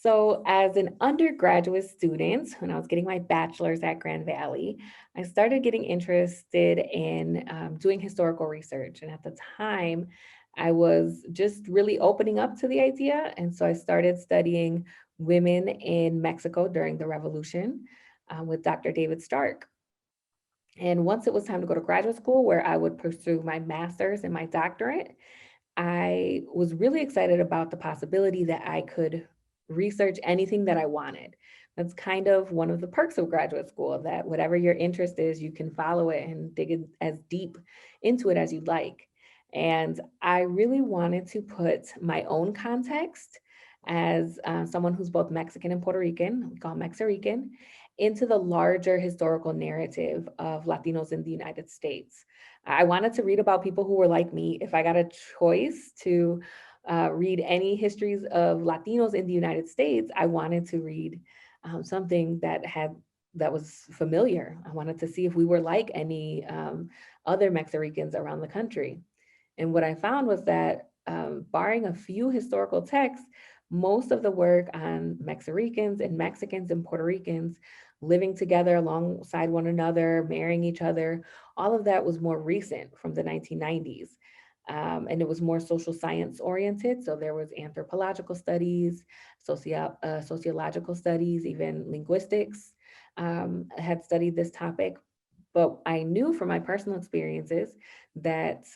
So as an undergraduate student, when I was getting my bachelor's at Grand Valley, I started getting interested in doing historical research. And at the time, I was just really opening up to the idea. And so I started studying women in Mexico during the revolution with Dr. David Stark. And once it was time to go to graduate school, where I would pursue my master's and my doctorate, I was really excited about the possibility that I could research anything that I wanted. That's kind of one of the perks of graduate school, that whatever your interest is, you can follow it and dig in as deep into it as you'd like. And I really wanted to put my own context as someone who's both Mexican and Puerto Rican, we call Mexican, into the larger historical narrative of Latinos in the United States. I wanted to read about people who were like me. If I got a choice to read any histories of Latinos in the United States, I wanted to read something that was familiar. I wanted to see if we were like any other Mexicans around the country. And what I found was that, barring a few historical texts, most of the work on Mexicans and Mexicans and Puerto Ricans living together alongside one another, marrying each other, all of that was more recent, from the 1990s. And it was more social science oriented. So there was anthropological studies, sociological studies, even linguistics had studied this topic. But I knew from my personal experiences that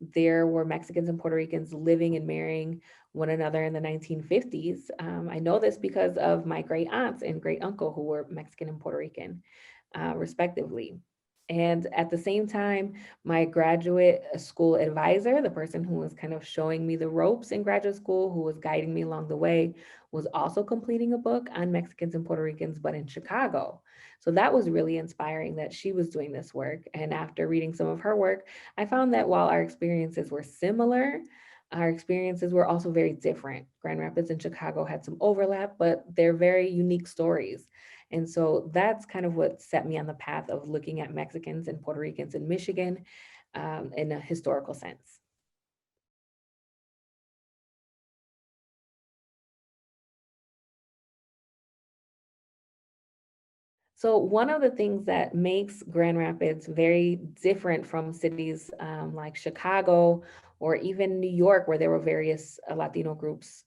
there were Mexicans and Puerto Ricans living and marrying one another in the 1950s. I know this because of my great aunts and great uncle who were Mexican and Puerto Rican, respectively. And at the same time, my graduate school advisor, the person who was kind of showing me the ropes in graduate school, who was guiding me along the way, was also completing a book on Mexicans and Puerto Ricans, but in Chicago. So that was really inspiring that she was doing this work. And after reading some of her work, I found that while our experiences were similar, our experiences were also very different. Grand Rapids and Chicago had some overlap, but they're very unique stories. And so that's kind of what set me on the path of looking at Mexicans and Puerto Ricans in Michigan in a historical sense. So one of the things that makes Grand Rapids very different from cities like Chicago or even New York, where there were various Latino groups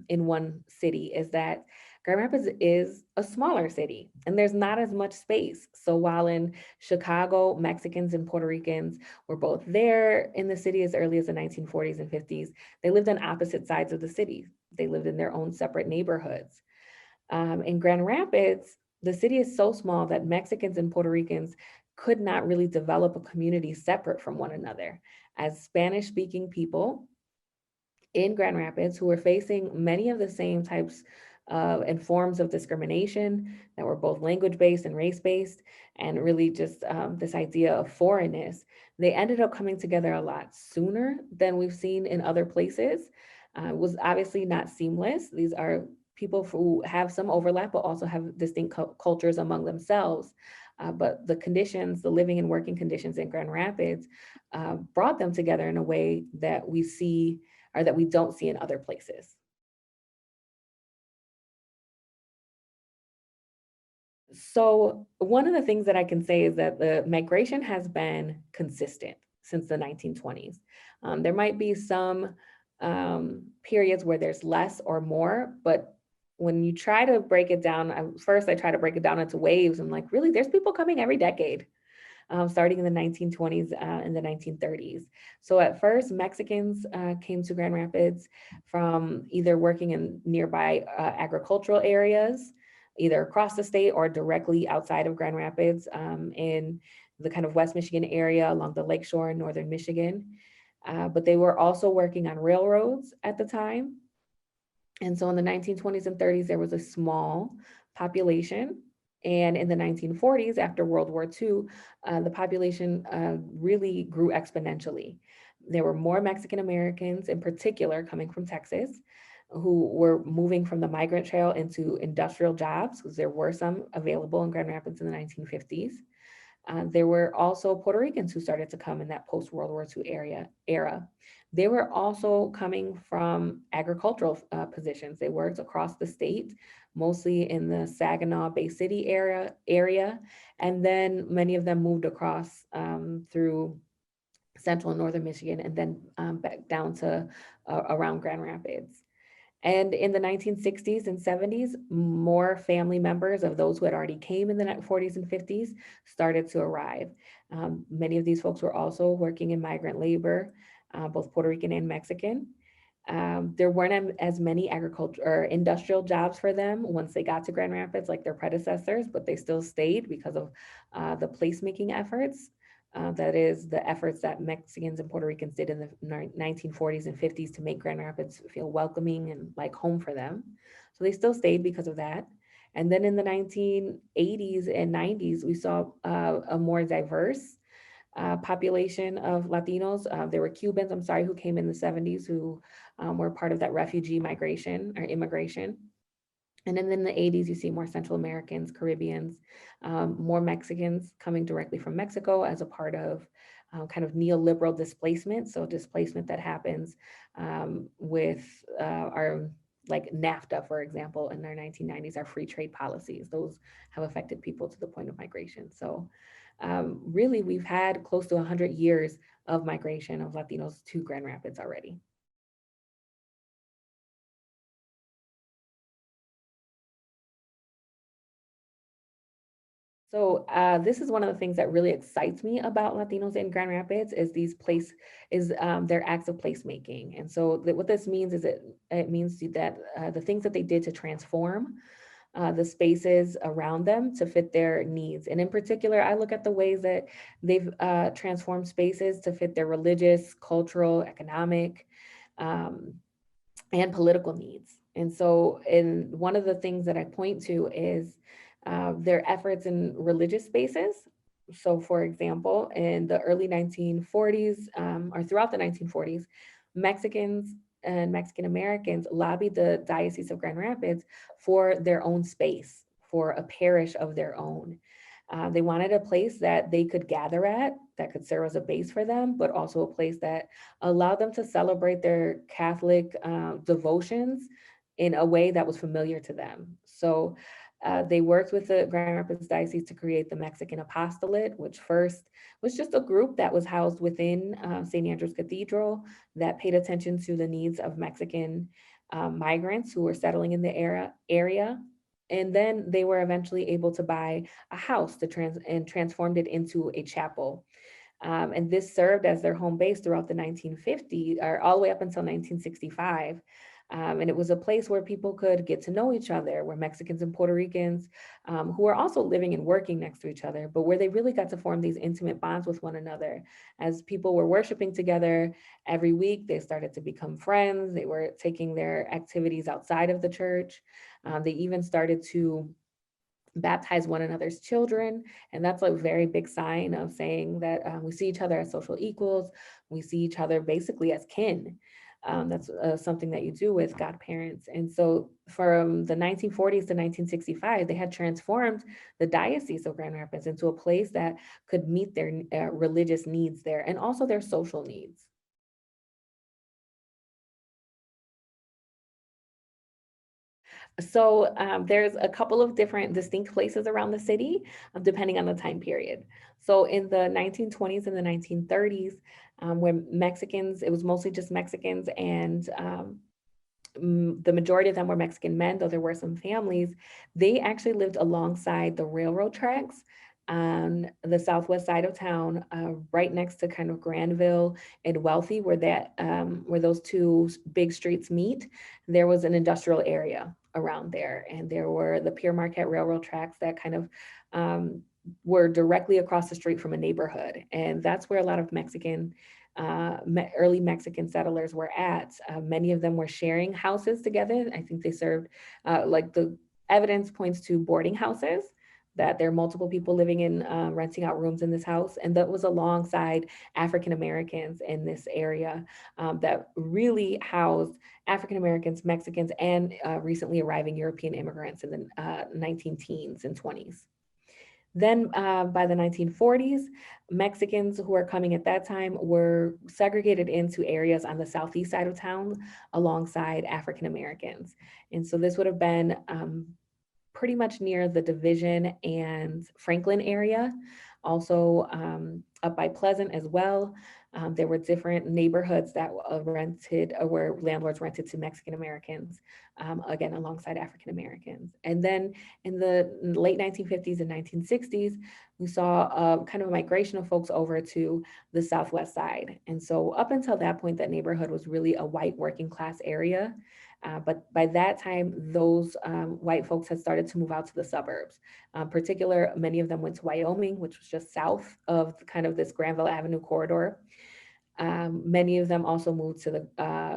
in one city, is that Grand Rapids is a smaller city and there's not as much space. So while in Chicago, Mexicans and Puerto Ricans were both there in the city as early as the 1940s and 50s, they lived on opposite sides of the city. They lived in their own separate neighborhoods. In Grand Rapids, the city is so small that Mexicans and Puerto Ricans could not really develop a community separate from one another. As Spanish speaking people in Grand Rapids who were facing many of the same types and forms of discrimination that were both language based and race based, and really just this idea of foreignness, they ended up coming together a lot sooner than we've seen in other places. Was obviously not seamless. These are people who have some overlap, but also have distinct cultures among themselves. But the conditions, the living and working conditions in Grand Rapids brought them together in a way that we see or that we don't see in other places. So one of the things that I can say is that the migration has been consistent since the 1920s. There might be some periods where there's less or more, but when you try to break it down, first I try to break it down into waves. I'm like, really, there's people coming every decade, starting in the 1920s and the 1930s. So at first, Mexicans came to Grand Rapids from either working in nearby agricultural areas, either across the state or directly outside of Grand Rapids in the kind of West Michigan area along the lakeshore in northern Michigan. But they were also working on railroads at the time. And so in the 1920s and 30s, there was a small population. And in the 1940s, after World War II, the population really grew exponentially. There were more Mexican Americans in particular coming from Texas who were moving from the migrant trail into industrial jobs, because there were some available in Grand Rapids in the 1950s. There were also Puerto Ricans who started to come in that post-World War II era. They were also coming from agricultural positions. They worked across the state, mostly in the Saginaw Bay City area, and then many of them moved across through central and northern Michigan, and then back down to around Grand Rapids. And in the 1960s and 70s, more family members of those who had already came in the 40s and 50s started to arrive. Many of these folks were also working in migrant labor, both Puerto Rican and Mexican. There weren't as many agriculture or industrial jobs for them once they got to Grand Rapids like their predecessors, but they still stayed because of the placemaking efforts. That is the efforts that Mexicans and Puerto Ricans did in the 1940s and 50s to make Grand Rapids feel welcoming and like home for them. So they still stayed because of that. And then in the 1980s and 90s, we saw a more diverse population of Latinos. There were Cubans, I'm sorry, who came in the 70s who were part of that refugee migration or immigration. And then in the 80s, you see more Central Americans, Caribbeans, more Mexicans coming directly from Mexico as a part of kind of neoliberal displacement. So displacement that happens with our like NAFTA, for example, in our 1990s, our free trade policies. Those have affected people to the point of migration. So really, we've had close to 100 years of migration of Latinos to Grand Rapids already. So this is one of the things that really excites me about Latinos in Grand Rapids is their acts of placemaking. And so what this means is it means that the things that they did to transform the spaces around them to fit their needs. And in particular, I look at the ways that they've transformed spaces to fit their religious, cultural, economic, um, and political needs. And so, one of the things that I point to is their efforts in religious spaces. So, for example, in the early 1940s or throughout the 1940s, Mexicans and Mexican Americans lobbied the Diocese of Grand Rapids for their own space, for a parish of their own. They wanted a place that they could gather at, that could serve as a base for them, but also a place that allowed them to celebrate their Catholic devotions in a way that was familiar to them. So they worked with the Grand Rapids Diocese to create the Mexican Apostolate, which first was just a group that was housed within St. Andrew's Cathedral that paid attention to the needs of Mexican migrants who were settling in the area. And then they were eventually able to buy a house and transformed it into a chapel. And this served as their home base throughout the 1950s, or all the way up until 1965. And it was a place where people could get to know each other, where Mexicans and Puerto Ricans, who were also living and working next to each other, but where they really got to form these intimate bonds with one another. As people were worshiping together every week, they started to become friends. They were taking their activities outside of the church. They even started to baptize one another's children. And that's a very big sign of saying that we see each other as social equals. We see each other basically as kin. That's something that you do with godparents. And so from the 1940s to 1965, they had transformed the Diocese of Grand Rapids into a place that could meet their religious needs there and also their social needs. So there's a couple of different distinct places around the city, depending on the time period. So in the 1920s and the 1930s, when Mexicans, it was mostly just Mexicans, and the majority of them were Mexican men, though there were some families. They actually lived alongside the railroad tracks on the southwest side of town, right next to kind of Granville and Wealthy, where those two big streets meet. There was an industrial area around there, and there were the Pierre Marquette railroad tracks that kind of were directly across the street from a neighborhood, and that's where a lot of early Mexican settlers were at. Many of them were sharing houses together. I think they served, like the evidence points to boarding houses, that there are multiple people living in, renting out rooms in this house. And that was alongside African Americans in this area that really housed African Americans, Mexicans, and recently arriving European immigrants in the 19 teens and 20s. Then by the 1940s, Mexicans who were coming at that time were segregated into areas on the southeast side of town alongside African Americans. And so this would have been pretty much near the Division and Franklin area, also up by Pleasant as well. There were different neighborhoods that rented, where landlords rented to Mexican Americans, again, alongside African Americans. And then in the late 1950s and 1960s, we saw kind of a migration of folks over to the Southwest side. And so up until that point, that neighborhood was really a white working class area. But by that time, those white folks had started to move out to the suburbs. Particular, many of them went to Wyoming, which was just south of kind of this Granville Avenue corridor. Many of them also moved to the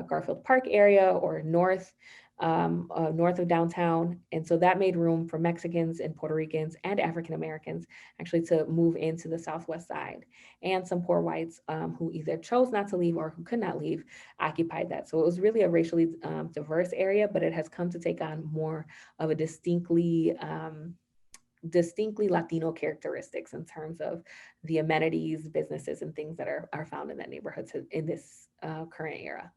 Garfield Park area or north of downtown. And so that made room for Mexicans and Puerto Ricans and African Americans actually to move into the Southwest side. And some poor whites who either chose not to leave or who could not leave occupied that. So it was really a racially diverse area, but it has come to take on more of a distinctly Latino characteristics in terms of the amenities, businesses, and things that are found in that neighborhood in this current era.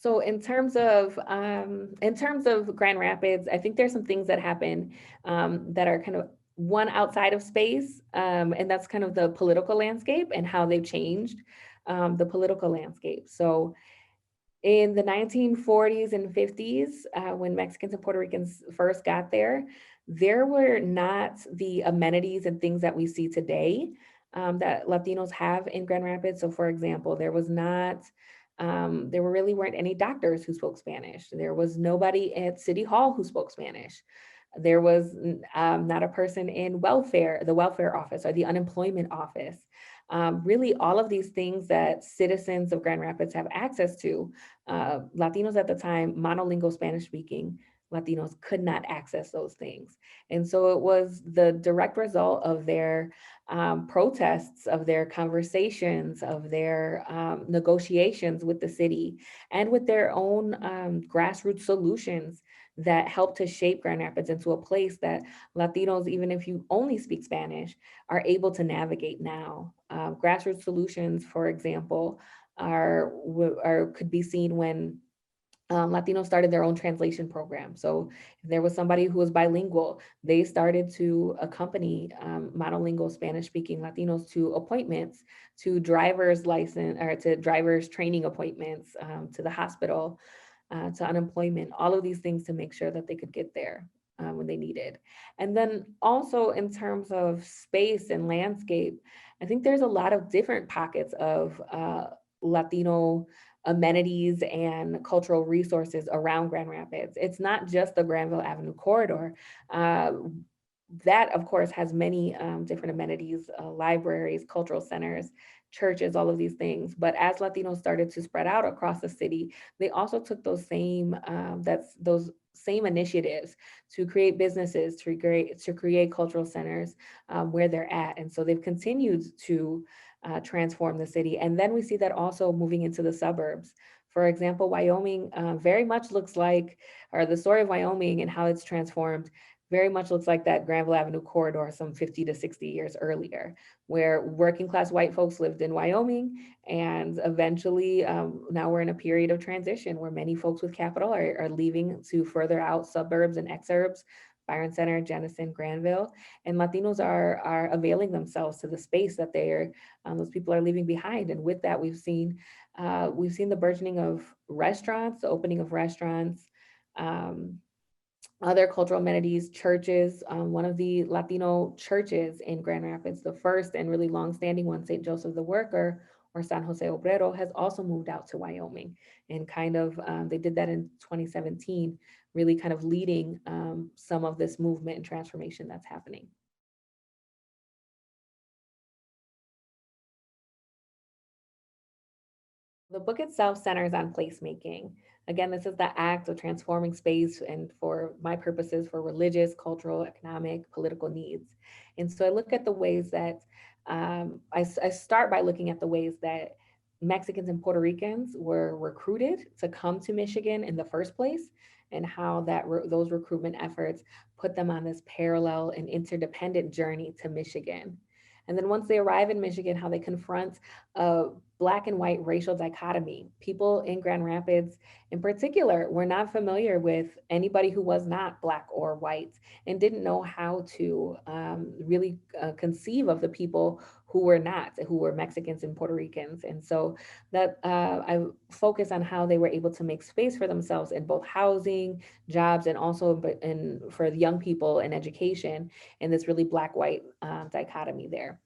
So in terms of Grand Rapids, I think there's some things that happen that are kind of one outside of space, and that's kind of the political landscape and how they've changed the political landscape. So in the 1940s and 50s, when Mexicans and Puerto Ricans first got there were not the amenities and things that we see today that Latinos have in Grand Rapids. So, for example, there really weren't any doctors who spoke Spanish. There was nobody at City Hall who spoke Spanish. There was not a person in the welfare office or the unemployment office. Really, all of these things that citizens of Grand Rapids have access to, Latinos at the time, monolingual Spanish speaking Latinos could not access those things. And so it was the direct result of their protests, of their conversations, of their negotiations with the city, and with their own grassroots solutions that helped to shape Grand Rapids into a place that Latinos, even if you only speak Spanish, are able to navigate now. Grassroots solutions, for example, are could be seen when Latinos started their own translation program. So if there was somebody who was bilingual, they started to accompany monolingual Spanish speaking Latinos to appointments, to driver's license or to driver's training appointments, to the hospital, to unemployment, all of these things to make sure that they could get there when they needed. And then also in terms of space and landscape, I think there's a lot of different pockets of Latino amenities and cultural resources around Grand Rapids. It's not just the Granville Avenue corridor. Uh, that, of course, has many different amenities, libraries, cultural centers, churches, all of these things. But as Latinos started to spread out across the city, they also took those same initiatives to create businesses, to create cultural centers where they're at. And so they've continued to transform the city. And then we see that also moving into the suburbs. For example, Wyoming very much looks like, or the story of Wyoming and how it's transformed very much looks like that Granville Avenue corridor some 50 to 60 years earlier, where working class white folks lived in Wyoming. And eventually, now we're in a period of transition where many folks with capital are leaving to further out suburbs and exurbs, Byron Center, Jenison, Granville, and Latinos are availing themselves to the space that those people are leaving behind. And with that, we've seen the burgeoning of restaurants, the opening of restaurants, um, other cultural amenities, churches. One of the Latino churches in Grand Rapids, the first and really long-standing one, St. Joseph the Worker or San Jose Obrero, has also moved out to Wyoming. And kind of, they did that in 2017, really kind of leading some of this movement and transformation that's happening. The book itself centers on placemaking. Again, this is the act of transforming space and for my purposes, for religious, cultural, economic, political needs. And so I look at the ways that I start by looking at the ways that Mexicans and Puerto Ricans were recruited to come to Michigan in the first place. and how those recruitment efforts put them on this parallel and interdependent journey to Michigan. And then once they arrive in Michigan, how they confront a black and white racial dichotomy. People in Grand Rapids, in particular, were not familiar with anybody who was not black or white and didn't know how to really conceive of the people who were not, who were Mexicans and Puerto Ricans. And so that I focus on how they were able to make space for themselves in both housing, jobs, and also for young people in education in this really black-white dichotomy there.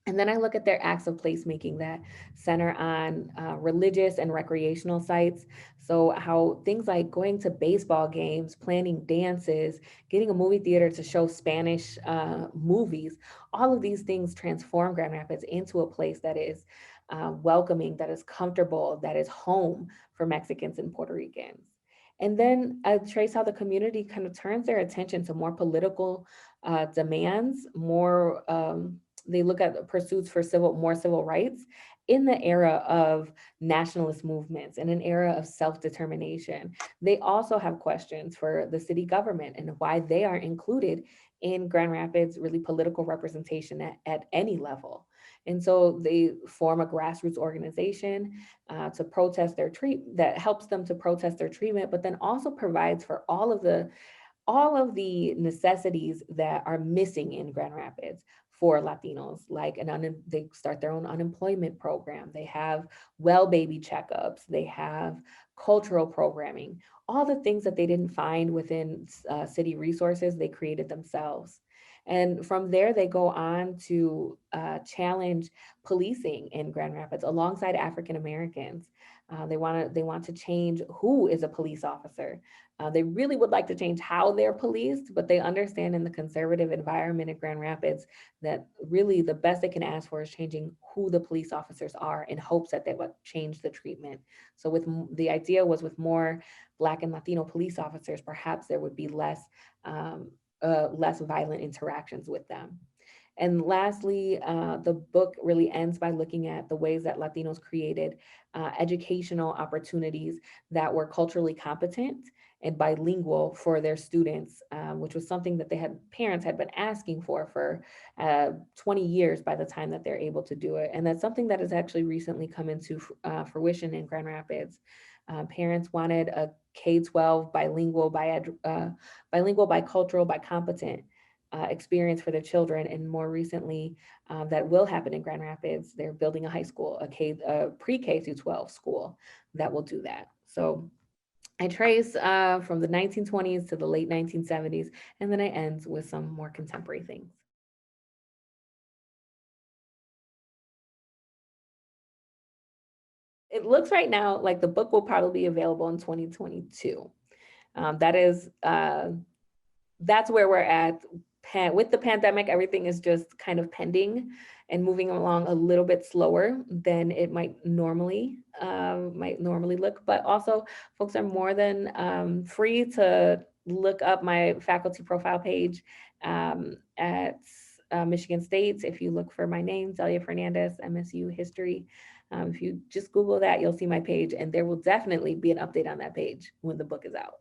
And then I look at their acts of placemaking that center on religious and recreational sites. So, how things like going to baseball games, planning dances, getting a movie theater to show Spanish movies, all of these things transform Grand Rapids into a place that is welcoming, that is comfortable, that is home for Mexicans and Puerto Ricans. And then I trace how the community kind of turns their attention to more political demands, more they look at pursuits for more civil rights in the era of nationalist movements, in an era of self-determination. They also have questions for the city government and why they are included in Grand Rapids really political representation at any level. And so they form a grassroots organization to protest their that helps them to protest their treatment, but then also provides for all of the necessities that are missing in Grand Rapids for Latinos, like they start their own unemployment program. They have well baby checkups. They have cultural programming. All the things that they didn't find within city resources, they created themselves. And from there, they go on to challenge policing in Grand Rapids alongside African Americans. They want to change who is a police officer. They really would like to change how they're policed, but they understand in the conservative environment in Grand Rapids that really the best they can ask for is changing who the police officers are in hopes that they would change the treatment. So the idea was with more Black and Latino police officers, perhaps there would be less violent interactions with them. And lastly, the book really ends by looking at the ways that Latinos created educational opportunities that were culturally competent and bilingual for their students, which was something that parents had been asking for 20 years by the time that they're able to do it. And that's something that has actually recently come into fruition in Grand Rapids. Parents wanted a K-12 bilingual, bicultural, bicompetent experience for their children. And more recently, that will happen in Grand Rapids. They're building a high school, a pre-K through 12 school that will do that. So I trace from the 1920s to the late 1970s, and then I end with some more contemporary things. It looks right now like the book will probably be available in 2022. That's where we're at. With the pandemic, everything is just kind of pending and moving along a little bit slower than it might normally look. But also, folks are more than free to look up my faculty profile page at Michigan State. If you look for my name, Delia Fernández, MSU History. If you just Google that, you'll see my page, and there will definitely be an update on that page when the book is out.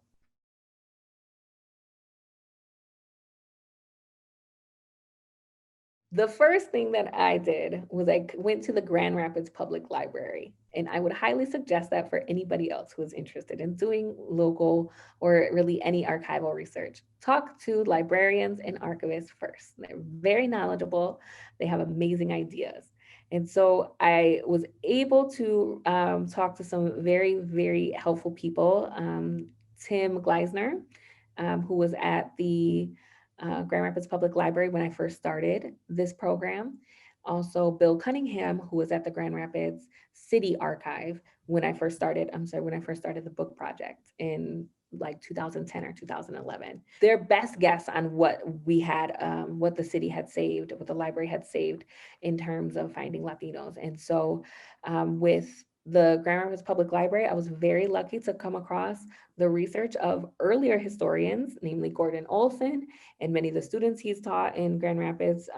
The first thing that I did was I went to the Grand Rapids Public Library, and I would highly suggest that for anybody else who is interested in doing local or really any archival research. Talk to librarians and archivists first. They're very knowledgeable, they have amazing ideas. And so I was able to talk to some very, very helpful people. Tim Gleisner, who was at the Grand Rapids Public Library when I first started this program. Also, Bill Cunningham, who was at the Grand Rapids City Archive when I first started the book project in like 2010 or 2011. Their best guess on what we had, what the city had saved, what the library had saved in terms of finding Latinos. And so with the Grand Rapids Public Library, I was very lucky to come across the research of earlier historians, namely Gordon Olson and many of the students he's taught in Grand Rapids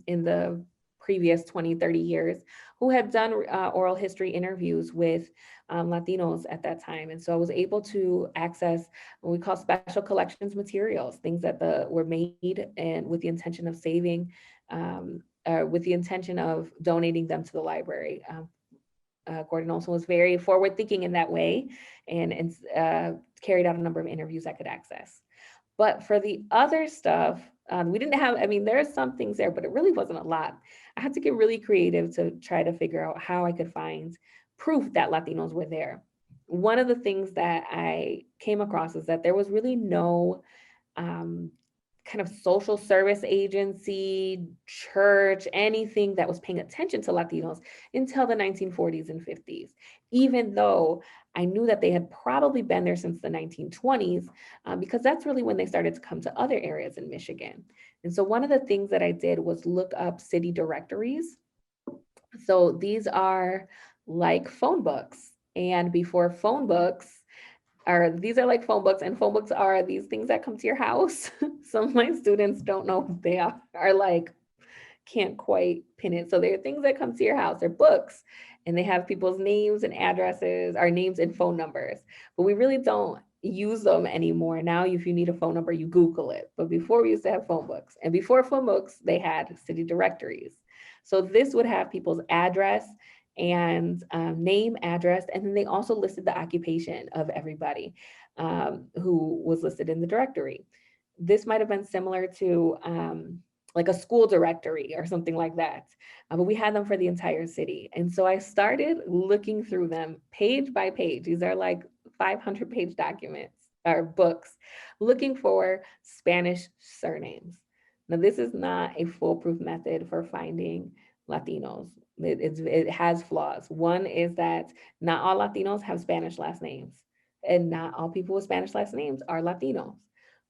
in the previous 20, 30 years who had done oral history interviews with Latinos at that time. And so I was able to access what we call special collections materials, things that were made and with the intention of saving, with the intention of donating them to the library. Gordon Olson was very forward thinking in that way, and carried out a number of interviews I could access. But for the other stuff, we didn't have, I mean, there are some things there, but it really wasn't a lot. I had to get really creative to try to figure out how I could find proof that Latinos were there. One of the things that I came across is that there was really no um, kind of social service agency, church, anything that was paying attention to Latinos until the 1940s and 50s, even though I knew that they had probably been there since the 1920s, because that's really when they started to come to other areas in Michigan. And so one of the things that I did was look up city directories. So these are like phone books. And before phone books, these are like phone books, and phone books are these things that come to your house. Some of my students don't know what they are like, can't quite pin it. So they're things that come to your house. They're books, and they have people's names and addresses, our names and phone numbers. But we really don't use them anymore. Now, if you need a phone number, you Google it. But before, we used to have phone books. And before phone books, they had city directories. So this would have people's address and name, address, and then they also listed the occupation of everybody who was listed in the directory. This might have been similar to like a school directory or something like that. But we had them for the entire city. And so I started looking through them page by page. These are like 500-page documents or books, looking for Spanish surnames. Now, this is not a foolproof method for finding Latinos. It has flaws. One is that not all Latinos have Spanish last names, and not all people with Spanish last names are Latinos.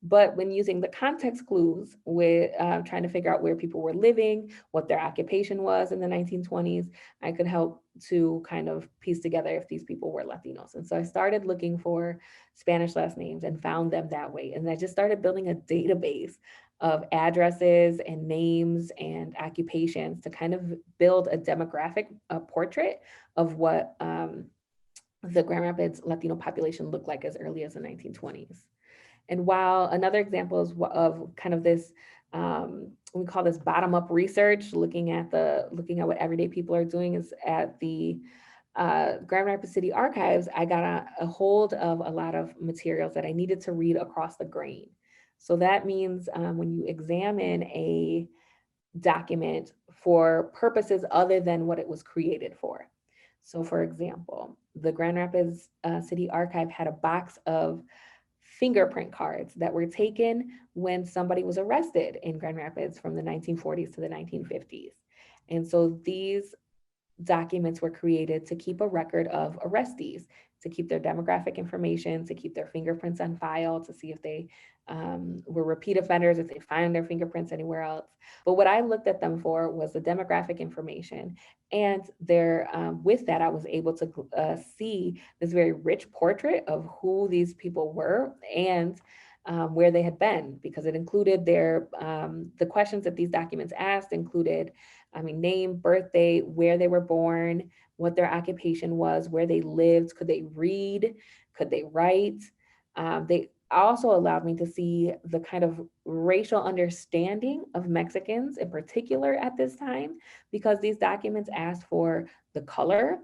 But when using the context clues with trying to figure out where people were living, what their occupation was in the 1920s, I could help to kind of piece together if these people were Latinos. And so I started looking for Spanish last names and found them that way. And I just started building a database of addresses and names and occupations to kind of build a demographic portrait of what the Grand Rapids Latino population looked like as early as the 1920s. And while another example is of kind of this, we call this bottom up research, looking at what everyday people are doing, is at the Grand Rapids City Archives. I got a hold of a lot of materials that I needed to read across the grain. So that means when you examine a document for purposes other than what it was created for. So for example, the Grand Rapids City Archive had a box of fingerprint cards that were taken when somebody was arrested in Grand Rapids from the 1940s to the 1950s. And so these documents were created to keep a record of arrestees, to keep their demographic information, to keep their fingerprints on file, to see if they were repeat offenders, if they find their fingerprints anywhere else. But what I looked at them for was the demographic information. And with that, I was able to see this very rich portrait of who these people were and where they had been, because it included the questions that these documents asked included, name, birthday, where they were born, what their occupation was, where they lived, could they read, could they write. They also allowed me to see the kind of racial understanding of Mexicans in particular at this time, because these documents asked for the color,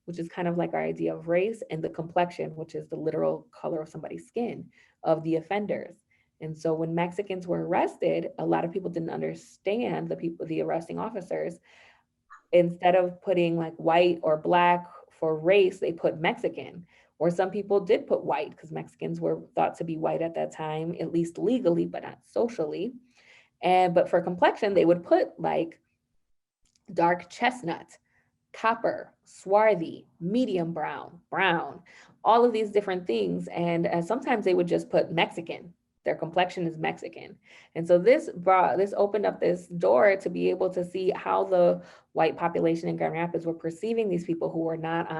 which is kind of like our idea of race, and the complexion, which is the literal color of somebody's skin, of the offenders. And so when Mexicans were arrested, a lot of people didn't understand, the arresting officers, instead of putting like white or black for race, they put Mexican. Or some people did put white because Mexicans were thought to be white at that time, at least legally, but not socially. But for complexion, they would put like dark chestnut, copper, swarthy, medium brown, brown, all of these different things. And sometimes they would just put Mexican. Their complexion is Mexican. And so this opened up this door to be able to see how the white population in Grand Rapids were perceiving these people who were not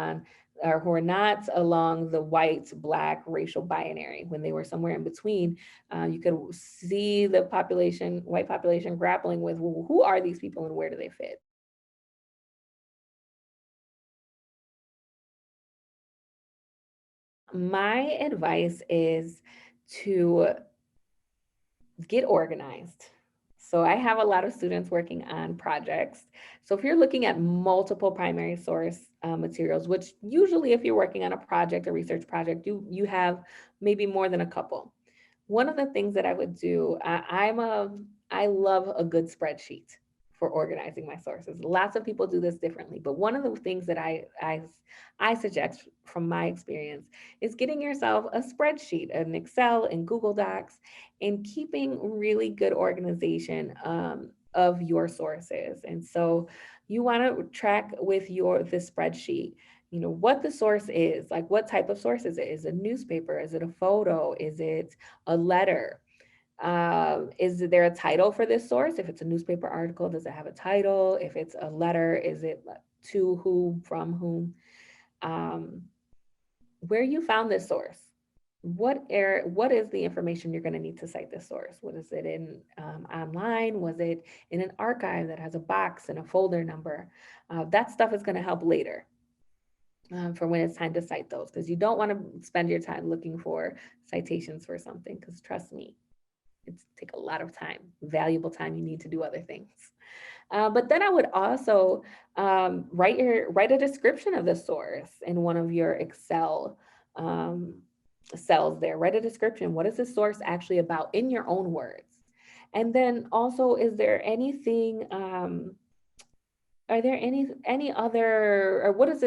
along the white black racial binary. When they were somewhere in between, you could see the white population grappling with, well, who are these people and where do they fit? My advice is to get organized. So I have a lot of students working on projects. So if you're looking at multiple primary source materials, which usually if you're working on a project, a research project, you have maybe more than a couple. One of the things that I would do, I love a good spreadsheet for organizing my sources. Lots of people do this differently, but one of the things that I suggest from my experience is getting yourself a spreadsheet, an Excel and Google Docs, and keeping really good organization of your sources. And so you want to track with your the spreadsheet, you know, what the source is, like what type of source is it? Is it a newspaper? Is it a photo? Is it a letter? Is there a title for this source? If it's a newspaper article, does it have a title? If it's a letter, is it to whom, from whom? Um, where you found this source? What is the information you're going to need to cite this source? What is it in online? Was it in an archive that has a box and a folder number? That stuff is going to help later for when it's time to cite those, because you don't want to spend your time looking for citations for something, because trust me, it's take a lot of time, valuable time you need to do other things. But then I would also write a description of the source in one of your Excel um, cells there. Write a description. What is the source actually about in your own words? And then also, is there anything are there any other, or what does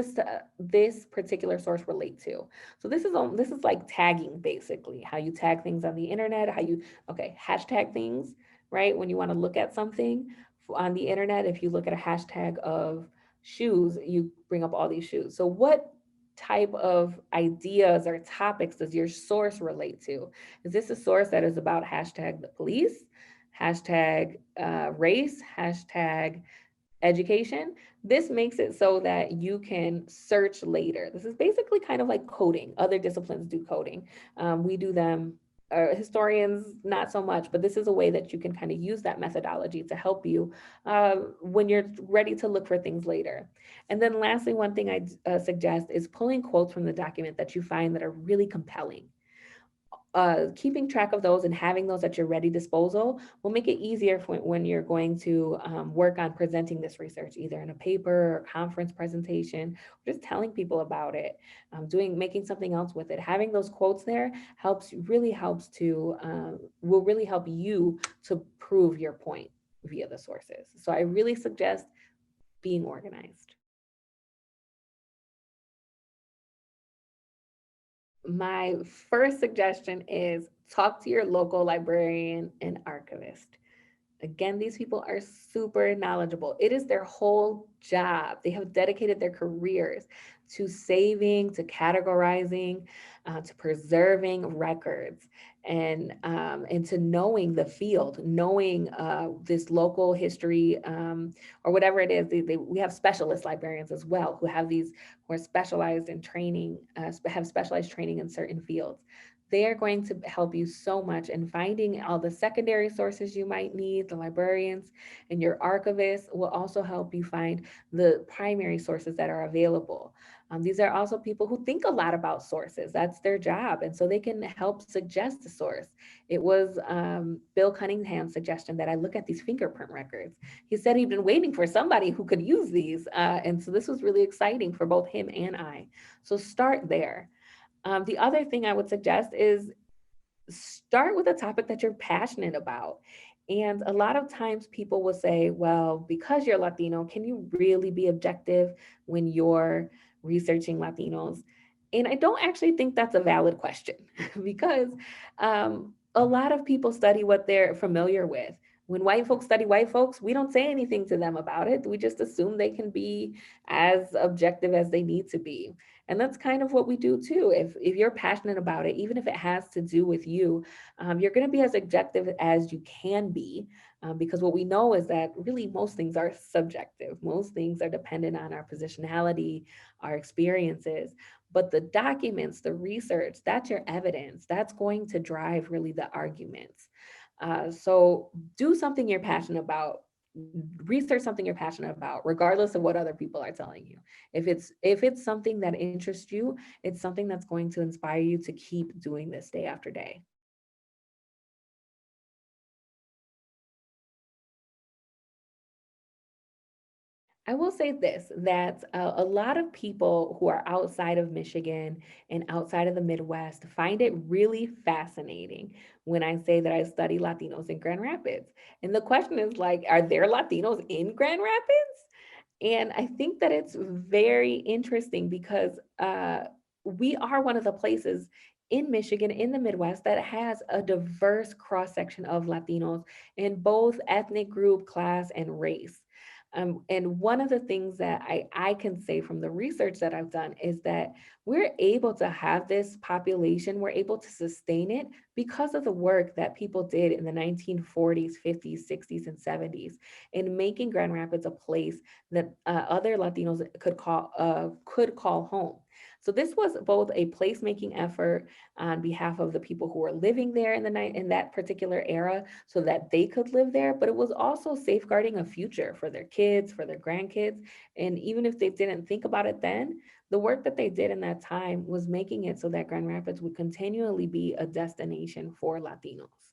this particular source relate to? So this is like tagging, basically how you tag things on the internet, how you, okay, hashtag things, right? When you want to look at something on the internet, if you look at a hashtag of shoes, you bring up all these shoes. So what type of ideas or topics does your source relate to? Is this a source that is about hashtag the police, hashtag race, hashtag education? This makes it so that you can search later. This is basically kind of like coding. Other disciplines do coding. We do them, historians, not so much, but this is a way that you can kind of use that methodology to help you when you're ready to look for things later. And then lastly, one thing I suggest is pulling quotes from the document that you find that are really compelling. Keeping track of those and having those at your ready disposal will make it easier for when you're going to work on presenting this research, either in a paper or conference presentation, or just telling people about it, making something else with it. Having those quotes there really helps to, will really help you to prove your point via the sources. So I really suggest being organized. My first suggestion is talk to your local librarian and archivist. Again, these people are super knowledgeable. It is their whole job. They have dedicated their careers to saving, to categorizing, to preserving records, and to knowing the field, knowing this local history, or whatever it is. We have specialist librarians as well who have these, who are specialized in training, have specialized training in certain fields. They are going to help you so much in finding all the secondary sources you might need. The librarians and your archivists will also help you find the primary sources that are available. These are also people who think a lot about sources. That's their job. And so they can help suggest a source. It was Bill Cunningham's suggestion that I look at these fingerprint records. He said he'd been waiting for somebody who could use these. And so this was really exciting for both him and I. So start there. The other thing I would suggest is start with a topic that you're passionate about. And a lot of times people will say, well, because you're Latino, can you really be objective when you're researching Latinos? And I don't actually think that's a valid question because a lot of people study what they're familiar with. When white folks study white folks, we don't say anything to them about it. We just assume they can be as objective as they need to be. And that's kind of what we do too. If you're passionate about it, even if it has to do with you, you're going to be as objective as you can be, because what we know is that really most things are subjective. Most things are dependent on our positionality, our experiences. But the documents, the research, that's your evidence. That's going to drive really the arguments. So do something you're passionate about. research something you're passionate about, regardless of what other people are telling you. If it's something that interests you, it's something that's going to inspire you to keep doing this day after day. I will say this, that a lot of people who are outside of Michigan and outside of the Midwest find it really fascinating when I say that I study Latinos in Grand Rapids. And the question is like, are there Latinos in Grand Rapids? And I think that it's very interesting because we are one of the places in Michigan, in the Midwest, that has a diverse cross section of Latinos in both ethnic group, class, and race. And one of the things that I can say from the research that I've done is that we're able to have this population, we're able to sustain it because of the work that people did in the 1940s, 50s, 60s, and 70s in making Grand Rapids a place that other Latinos could call home. So this was both a placemaking effort on behalf of the people who were living there in the night in that particular era, so that they could live there, but it was also safeguarding a future for their kids, for their grandkids, and even if they didn't think about it then, the work that they did in that time was making it so that Grand Rapids would continually be a destination for Latinos.